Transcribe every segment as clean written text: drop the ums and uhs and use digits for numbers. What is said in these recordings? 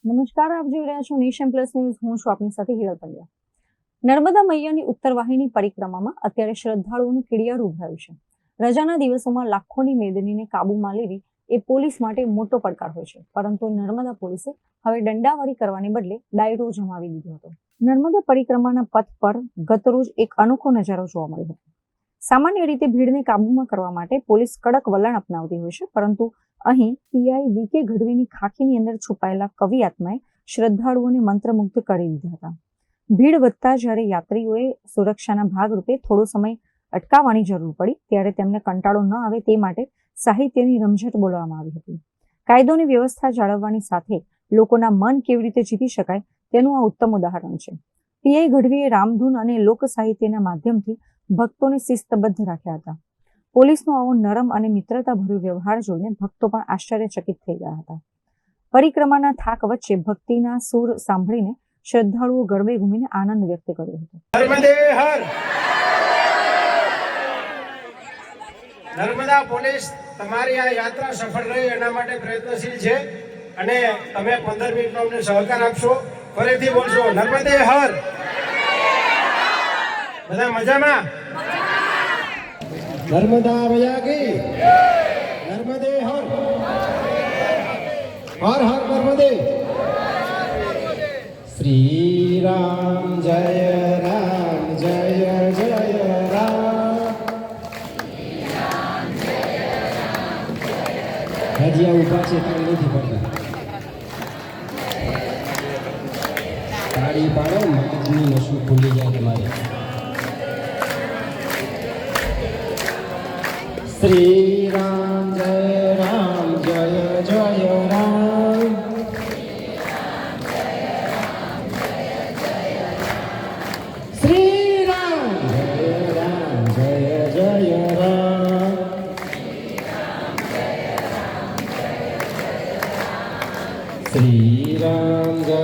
નમસ્કાર, આપ જોઈ રહ્યા છો નેશન પ્લસ ન્યૂઝ. હું છું આપની સાથે હિરલ પંડ્યા. નર્મદા મૈયાની ઉત્તરવાહિની પરિક્રમામાં અત્યારે શ્રદ્ધાળુઓનું કીડિયારું ઉભરાયું છે. રજાના દિવસોમાં લાખોની મેદનીને કાબૂમાં લેવી એ પોલીસ માટે મોટો પડકાર હોય છે, પરંતુ નર્મદા પોલીસે હવે દંડાવાળી કરવાને બદલે ડાયરો જમાવી દીધો હતો. નર્મદા પરિક્રમાના પથ પર ગતરોજ એક અનોખો નજારો જોવા મળ્યો હતો. સામાન્ય રીતે ભીડને કાબૂમાં કરવા માટે પોલીસ કડક વલણ અપનાવતી હોય છે, પરંતુ અહીં પીઆઈ વી.કે. ગઢવીની ખાખીની અંદર છુપાયેલા કવિ આત્માએ શ્રદ્ધાળુઓને મંત્રમુગ્ધ કરી દીધા હતા. ભીડ વધતા જ્યારે યાત્રીઓએ સુરક્ષાના ભાગરૂપે થોડો સમય અટકાવવાની જરૂર પડી, ત્યારે તેમને કંટાળો ન આવે તે માટે સાહિત્યની રમઝટ બોલવામાં આવી હતી. કાયદોની વ્યવસ્થા જાળવવાની સાથે લોકોના મન કેવી રીતે જીતી શકાય તેનું આ ઉત્તમ ઉદાહરણ છે. પીઆઈ ગઢવીએ રામધૂન અને લોક સાહિત્યના માધ્યમથી ભક્તોને શિસ્તબદ્ધ રાખ્યા હતા. પોલીસનો આવો નરમ અને મિત્રતાભર્યો વ્યવહાર જોઈને ભક્તો પણ આશ્ચર્યચકિત થઈ ગયા હતા. પરિક્રમાના થાક વચ્ચે ભક્તિના સૂર સાંભળીને શ્રદ્ધાળુઓ ગરબે ઘૂમીને આનંદ વ્યક્ત કર્યો હતો. નર્મદા પોલીસ તમારી આ યાત્રા સફળ રહે એના માટે પ્રયત્નશીલ છે અને તમે 15 મિનિટનો અમને સહકાર આપશો. ફરીથી બોલશો, નર્મદે હર. બધા મજામાં? નર્મદા મૈયા કી નર્મદે હર. હર હર નર્મદે. શ્રી રામ જય રામ જય જય રામ. હજી ઉભા છે તાળી નથી પડતા. તાળી પાડો, મગજની નશું ખુલી જાય તમારે. શ્રી રામ જય રામ જય જય રામ. શ્રી રામ જય રામ જય જય રામ. શ્રી રામ જય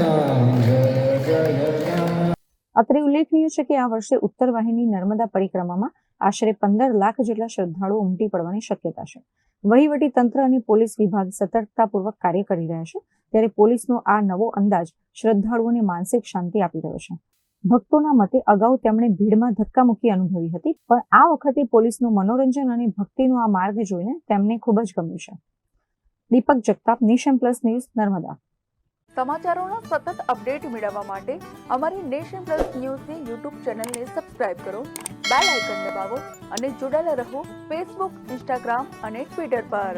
રામ જય જય રામ. અત્રે ઉલ્લેખનીય છે કે આ વર્ષે ઉત્તરવાહિની નર્મદા પરિક્રમામાં આશરે 15 લાખ જેટલા શ્રદ્ધાળુઓ ઉમટી પડવાની શક્યતા છે. વહીવટી તંત્ર અને પોલીસ વિભાગ સતર્કતાપૂર્વક કાર્ય કરી રહ્યા છે, ત્યારે પોલીસનો આ નવો અંદાજ શ્રદ્ધાળુઓને માનસિક શાંતિ આપી રહ્યો છે. ભક્તોના મતે અગાઉ તેમણે ભીડમાં ધક્કામુક્કી અનુભવી હતી, પણ આ વખતે પોલીસનું મનોરંજન અને ભક્તિનો આ માર્ગ જોઈને તેમને ખૂબ જ ગમ્યું છે. Deepak Jagtap, Nation Plus News, Narmada. સમાચારોના સતત અપડેટ મેળવવા માટે અમારી નેશન પ્લસ ન્યૂઝની યુટ્યુબ ચેનલને સબસ્ક્રાઇબ કરો, બેલ આઇકન દબાવો અને જોડાયેલા રહો ફેસબુક, ઇન્સ્ટાગ્રામ અને ટ્વિટર પર.